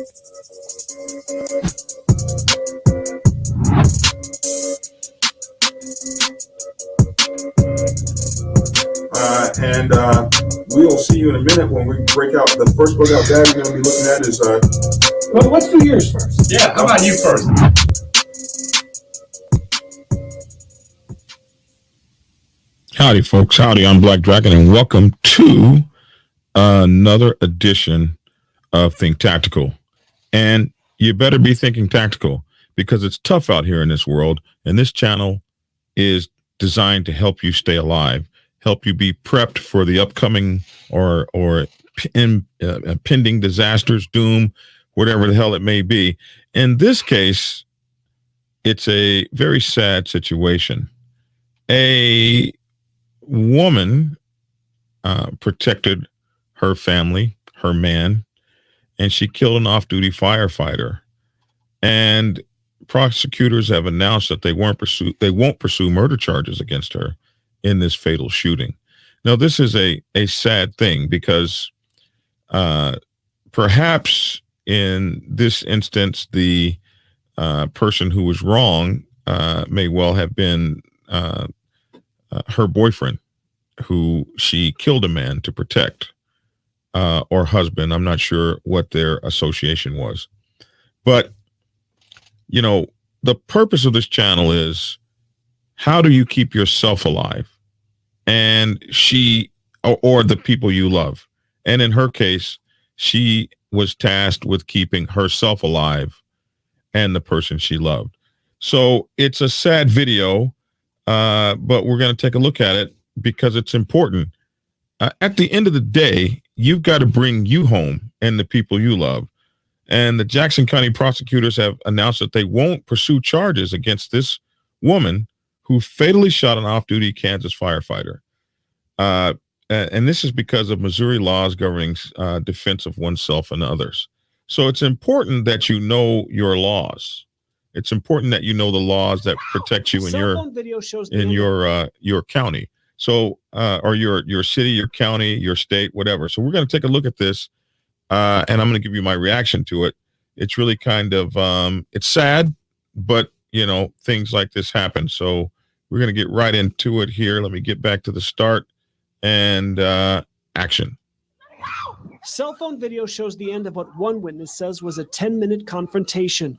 And we will see you in a minute when we break out the first book out that we're going to be looking at is. Well, let's do yours first. Yeah, how about you first? Howdy, folks. Howdy, I'm Black Dragon, and welcome to another edition of Think Tactical. And you better be thinking tactical because it's tough out here in this world, and this channel is designed to help you stay alive, help you be prepped for the upcoming or impending disasters, doom, whatever the hell it may be. In this case, it's a very sad situation. A woman protected her family, her man, and she killed an off-duty firefighter. And prosecutors have announced that they won't pursue murder charges against her in this fatal shooting. Now, this is a sad thing because perhaps in this instance, the person who was wrong may well have been her boyfriend, who she killed a man to protect, or husband. I'm not sure what their association was. But, you know, the purpose of this channel is, how do you keep yourself alive? And she, or the people you love. And in her case, she was tasked with keeping herself alive and the person she loved. So it's a sad video, but we're going to take a look at it because it's important. At the end of the day, you've got to bring you home and the people you love. And the Jackson County prosecutors have announced that they won't pursue charges against this woman who fatally shot an off-duty Kansas firefighter. And this is because of Missouri laws governing defense of oneself and others. So it's important that you know your laws. It's important that you know the laws that protect you in your county. So or your city, your county, your state, whatever. So we're going to take a look at this, and I'm going to give you my reaction to it. It's really kind of it's sad, but you know, things like this happen. So we're going to get right into it here. Let me get back to the start and action. Cell phone video shows the end of what one witness says was a 10-minute confrontation.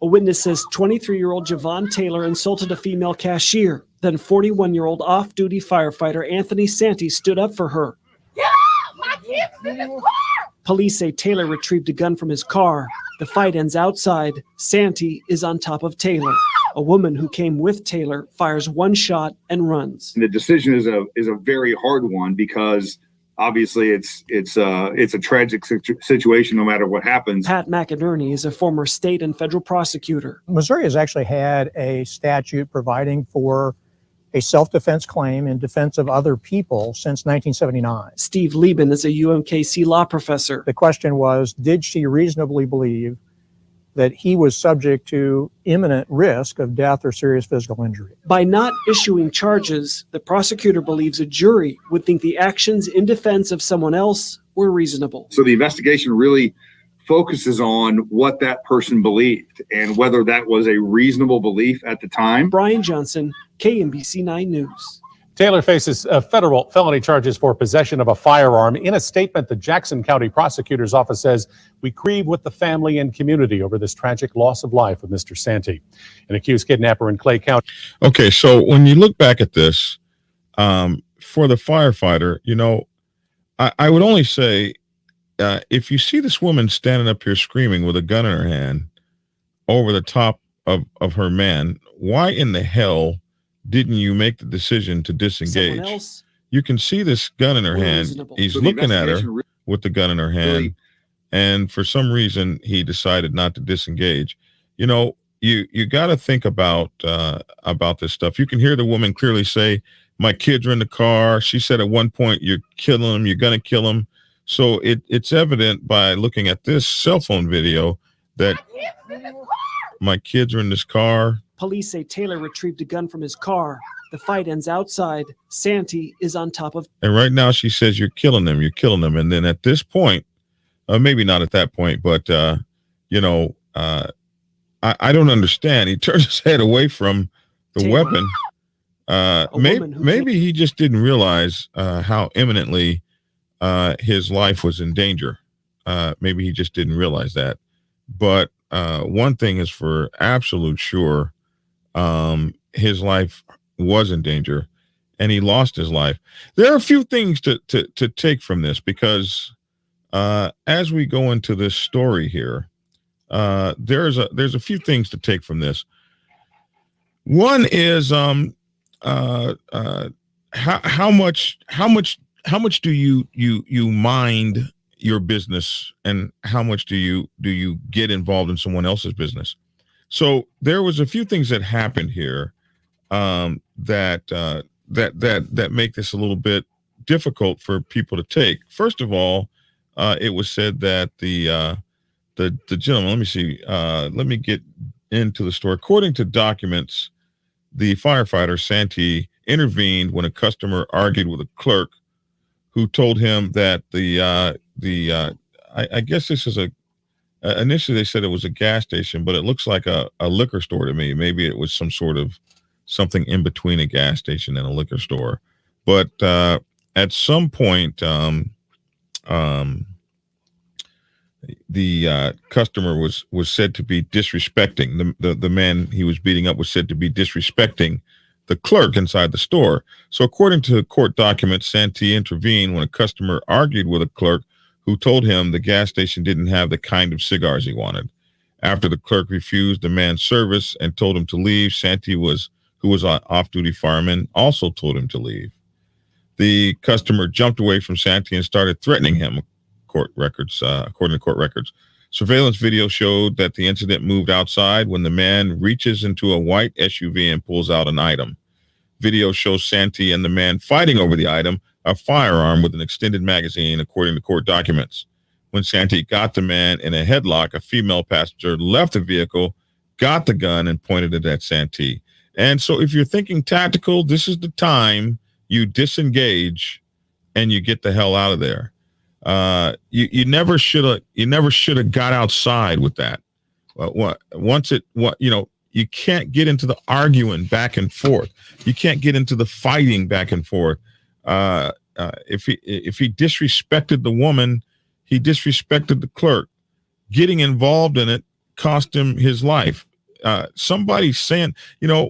A witness says 23-year-old Javon Taylor insulted a female cashier. Then 41-year-old off-duty firefighter Anthony Santee stood up for her. Police say Taylor retrieved a gun from his car. The fight ends outside. Santee is on top of Taylor. A woman who came with Taylor fires one shot and runs. The decision is a very hard one because obviously it's a tragic situation no matter what happens. Pat McInerney is a former state and federal prosecutor. Missouri has actually had a statute providing for a self-defense claim in defense of other people since 1979. Steve Lieben is a UMKC law professor. The question was, did she reasonably believe that he was subject to imminent risk of death or serious physical injury? By not issuing charges, the prosecutor believes a jury would think the actions in defense of someone else were reasonable. So the investigation really focuses on what that person believed and whether that was a reasonable belief at the time. Brian Johnson, KMBC 9 News. Taylor faces federal felony charges for possession of a firearm. In a statement, the Jackson County Prosecutor's Office says, "We grieve with the family and community over this tragic loss of life of Mr. Santee, an accused kidnapper in Clay County." Okay, so when you look back at this, for the firefighter, you know, I would only say, if you see this woman standing up here screaming with a gun in her hand over the top of her man, why in the hell didn't you make the decision to disengage? You can see this gun in her hand. He's looking at her with the gun in her hand. And for some reason, he decided not to disengage. You know, you got to think about this stuff. You can hear the woman clearly say, "My kids are in the car." She said at one point, "You're killing them. You're going to kill them." So it's evident by looking at this cell phone video that my kids are in this car. Police say Taylor retrieved a gun from his car. The fight ends outside. Santee is on top of. And right now she says, you're killing them. You're killing them. And then at this point, maybe not at that point, but, I don't understand. He turns his head away from the Taylor. weapon. Maybe he just didn't realize how imminently his life was in danger. Maybe he just didn't realize that. But one thing is for absolute sure, his life was in danger, and he lost his life. There are a few things to take from this, because as we go into this story here, there's a few things to take from this. One is how much do you mind your business, and how much do you get involved in someone else's business? So there was a few things that happened here that make this a little bit difficult for people to take. First of all, it was said that the gentleman, let me see, let me get into the story. According to documents, the firefighter Santee intervened when a customer argued with a clerk who told him that I guess this is initially they said it was a gas station, but it looks like a liquor store to me. Maybe it was some sort of something in between a gas station and a liquor store. But at some point, the customer was said to be disrespecting the man he was beating up was said to be disrespecting the clerk inside the store. So according to court documents, Santee intervened when a customer argued with a clerk who told him the gas station didn't have the kind of cigars he wanted. After the clerk refused the man's service and told him to leave, Santee, who was an off-duty fireman, also told him to leave. The customer jumped away from Santee and started threatening him, according to court records. Surveillance video showed that the incident moved outside when the man reaches into a white SUV and pulls out an item. Video shows Santee and the man fighting over the item, a firearm with an extended magazine, according to court documents. When Santee got the man in a headlock, a female passenger left the vehicle, got the gun, and pointed it at Santee. And so if you're thinking tactical, this is the time you disengage and you get the hell out of there. You never should have got outside with that. You can't get into the arguing back and forth. You can't get into the fighting back and forth. If he disrespected the woman, he disrespected the clerk. Getting involved in it cost him his life. Somebody saying,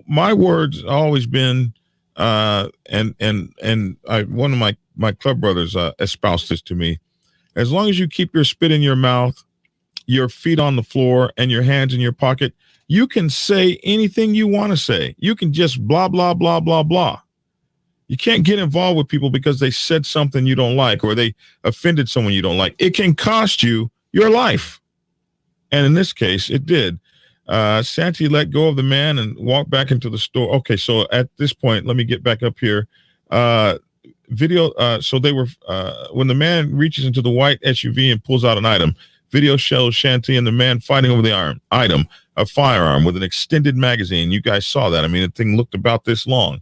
my words always been, one of my club brothers espoused this to me. As long as you keep your spit in your mouth, your feet on the floor, and your hands in your pocket, you can say anything you want to say. You can just blah, blah, blah, blah, blah. You can't get involved with people because they said something you don't like or they offended someone you don't like. It can cost you your life. And in this case, it did. Santee let go of the man and walked back into the store. Okay, so at this point, let me get back up here. Video. So they were when the man reaches into the white SUV and pulls out an item. Video shows Santee and the man fighting over the item, a firearm with an extended magazine. You guys saw that. I mean, the thing looked about this long.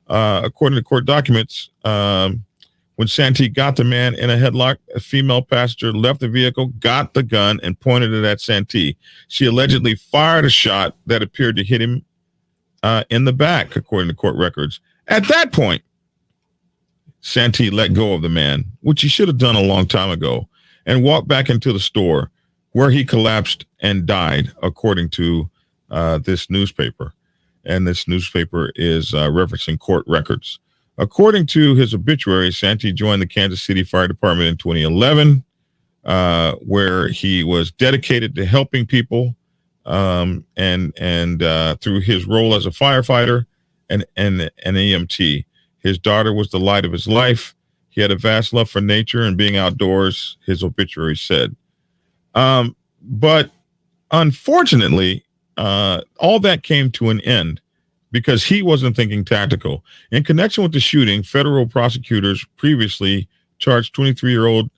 According to court documents, when Santee got the man in a headlock, a female passenger left the vehicle, got the gun, and pointed it at Santee. She allegedly fired a shot that appeared to hit him in the back, according to court records. At that point, Santee let go of the man, which he should have done a long time ago, and walked back into the store where he collapsed and died, according to this newspaper. And this newspaper is referencing court records. According to his obituary, Santee joined the Kansas City Fire Department in 2011, where he was dedicated to helping people and through his role as a firefighter and an EMT. His daughter was the light of his life. He had a vast love for nature and being outdoors, his obituary said. But unfortunately, all that came to an end because he wasn't thinking tactical. In connection with the shooting, federal prosecutors previously charged 23-year-old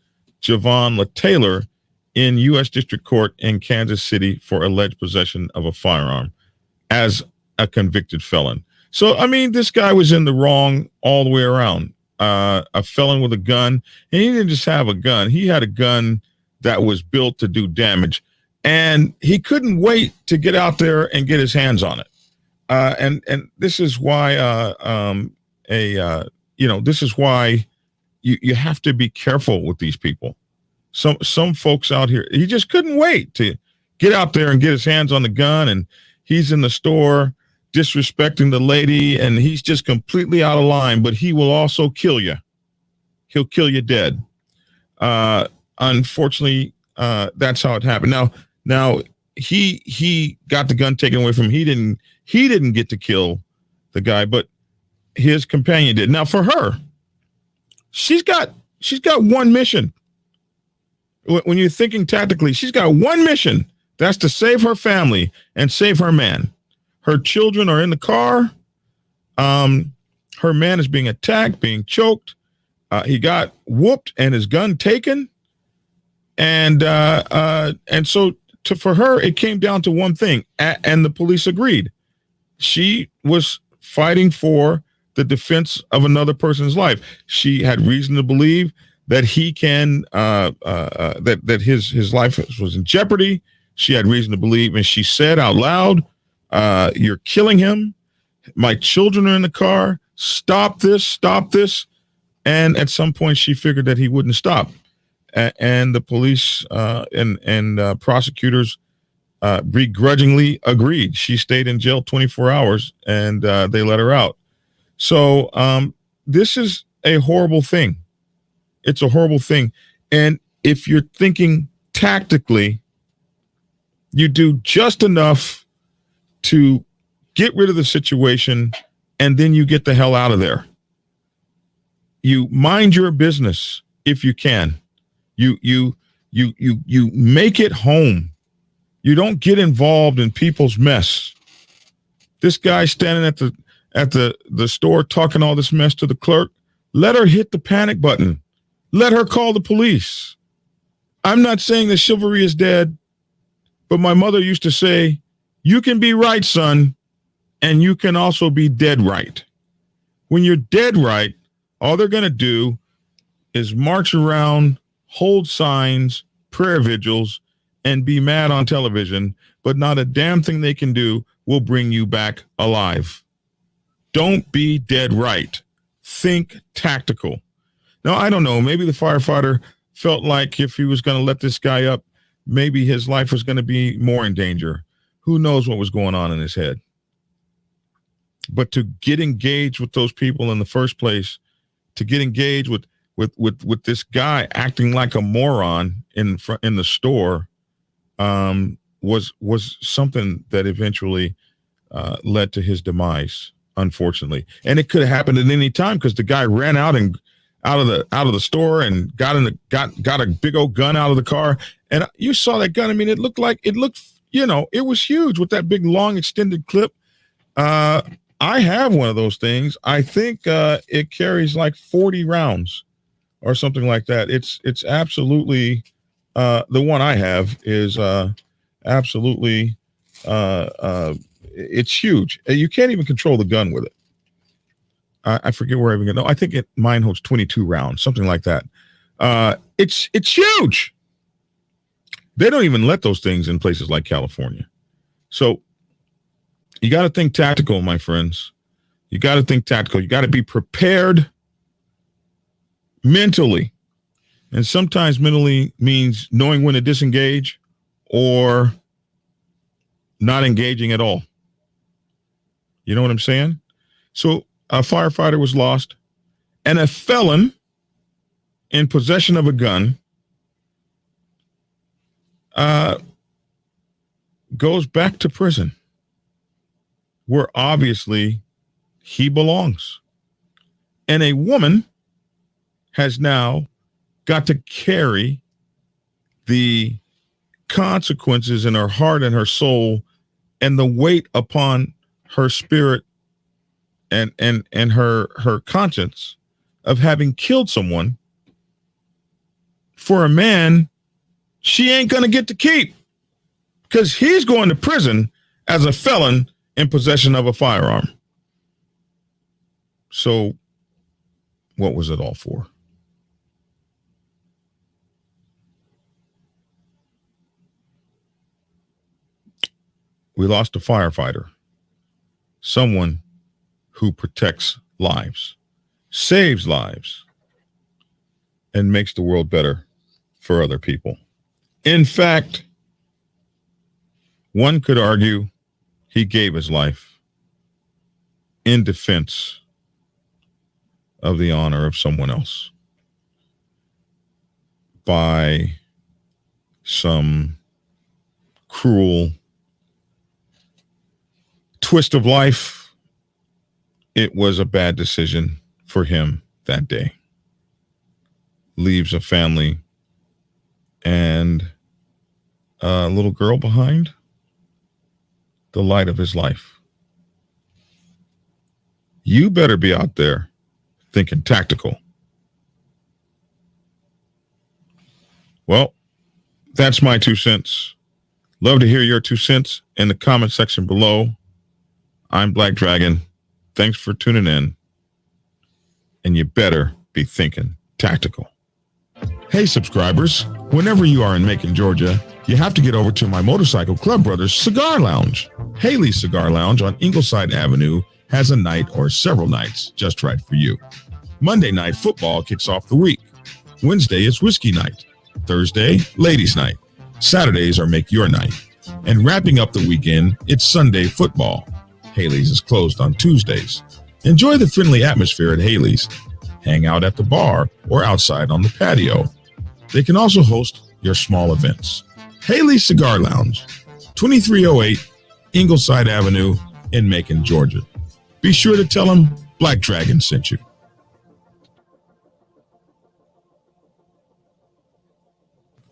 Javon LaTaylor in U.S. District Court in Kansas City for alleged possession of a firearm. As a convicted felon. So, I mean, this guy was in the wrong all the way around. A felon with a gun. And he didn't just have a gun. He had a gun that was built to do damage. And he couldn't wait to get out there and get his hands on it. And this is why this is why you have to be careful with these people. Some folks out here, he just couldn't wait to get out there and get his hands on the gun, and he's in the store disrespecting the lady, and he's just completely out of line, but he will also kill you. He'll kill you dead. Unfortunately, that's how it happened. Now he got the gun taken away from him. He didn't get to kill the guy, but his companion did. Now for her, she's got one mission. When you're thinking tactically, she's got one mission. That's to save her family and save her man. Her children are in the car. Her man is being attacked, being choked. He got whooped and his gun taken. And so for her, it came down to one thing. And the police agreed. She was fighting for the defense of another person's life. She had reason to believe that he can, that his life was in jeopardy. She had reason to believe, and she said out loud, "You're killing him. My children are in the car. Stop this. And at some point she figured that he wouldn't stop. And the police and prosecutors begrudgingly agreed. She stayed in jail 24 hours and they let her out. So this is a horrible thing. It's a horrible thing. And if you're thinking tactically, you do just enough to get rid of the situation and then you get the hell out of there. You mind your business if you can. You make it home. You don't get involved in people's mess. This guy standing at the store talking all this mess to the clerk, let her hit the panic button. Let her call the police. I'm not saying that chivalry is dead, but my mother used to say, you can be right, son, and you can also be dead right. When you're dead right, all they're going to do is march around, hold signs, prayer vigils, and be mad on television, but not a damn thing they can do will bring you back alive. Don't be dead right. Think tactical. Now, I don't know. Maybe the firefighter felt like if he was going to let this guy up, maybe his life was going to be more in danger. Who knows what was going on in his head? But to get engaged with those people in the first place, to get engaged with this guy acting like a moron in the store, was something that eventually led to his demise, unfortunately. And it could have happened at any time because the guy ran out of the store and got a big old gun out of the car. And you saw that gun. I mean, it looked, it was huge with that big long extended clip. I have one of those things. I think it carries like 40 rounds or something like that. It's absolutely the one I have is absolutely it's huge. You can't even control the gun with it. I forget where I even got. No, I think mine holds 22 rounds, something like that. It's huge. They don't even let those things in places like California. So you got to think tactical, my friends. You got to think tactical. You got to be prepared mentally. And sometimes mentally means knowing when to disengage or not engaging at all. You know what I'm saying? So a firefighter was lost, and a felon in possession of a gun goes back to prison, where obviously he belongs. And a woman has now got to carry the consequences in her heart and her soul and the weight upon her spirit and her conscience of having killed someone for a man she ain't going to get to keep, because he's going to prison as a felon in possession of a firearm. So what was it all for? We lost a firefighter, someone who protects lives, saves lives, and makes the world better for other people. In fact, one could argue he gave his life in defense of the honor of someone else by some cruel twist of life. It was a bad decision for him that day. Leaves a family and a little girl behind, the light of his life. You better be out there thinking tactical. Well, that's my 2 cents. Love to hear your 2 cents in the comment section below. I'm Black Dragon. Thanks for tuning in. And you better be thinking tactical. Hey, subscribers. Whenever you are in Macon, Georgia, you have to get over to my Motorcycle Club Brothers Cigar Lounge. Haley's Cigar Lounge on Ingleside Avenue has a night or several nights just right for you. Monday night football kicks off the week. Wednesday is whiskey night. Thursday, ladies night. Saturdays are make your night. And wrapping up the weekend, it's Sunday football. Haley's is closed on Tuesdays. Enjoy the friendly atmosphere at Haley's. Hang out at the bar or outside on the patio. They can also host your small events. Haley's Cigar Lounge, 2308 Ingleside Avenue in Macon, Georgia. Be sure to tell them Black Dragon sent you.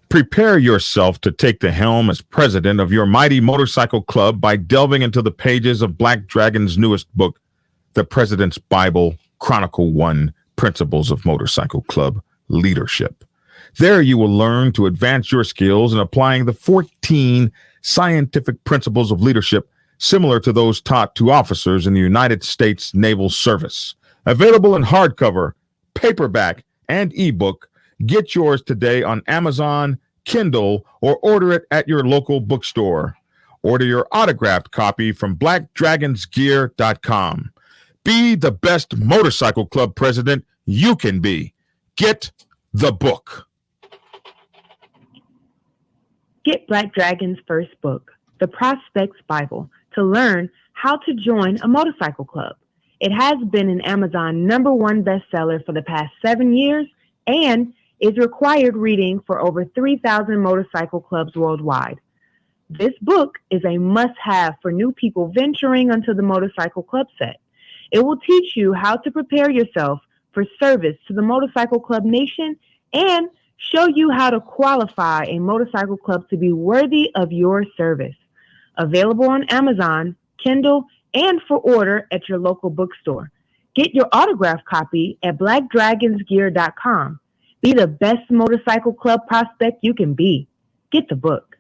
Prepare yourself to take the helm as president of your mighty motorcycle club by delving into the pages of Black Dragon's newest book, The President's Bible, Chronicle 1, Principles of Motorcycle Club Leadership. There you will learn to advance your skills in applying the 14 scientific principles of leadership similar to those taught to officers in the United States Naval Service. Available in hardcover, paperback, and ebook. Get yours today on Amazon, Kindle, or order it at your local bookstore. Order your autographed copy from blackdragonsgear.com. Be the best motorcycle club president you can be. Get the book. Get Black Dragon's first book, The Prospect's Bible, to learn how to join a motorcycle club. It has been an Amazon #1 bestseller for the past 7 years and is required reading for over 3,000 motorcycle clubs worldwide. This book is a must-have for new people venturing onto the motorcycle club set. It will teach you how to prepare yourself for service to the motorcycle club nation and show you how to qualify a motorcycle club to be worthy of your service. Available on Amazon, Kindle, and for order at your local bookstore. Get your autographed copy at blackdragonsgear.com. Be the best motorcycle club prospect you can be. Get the book.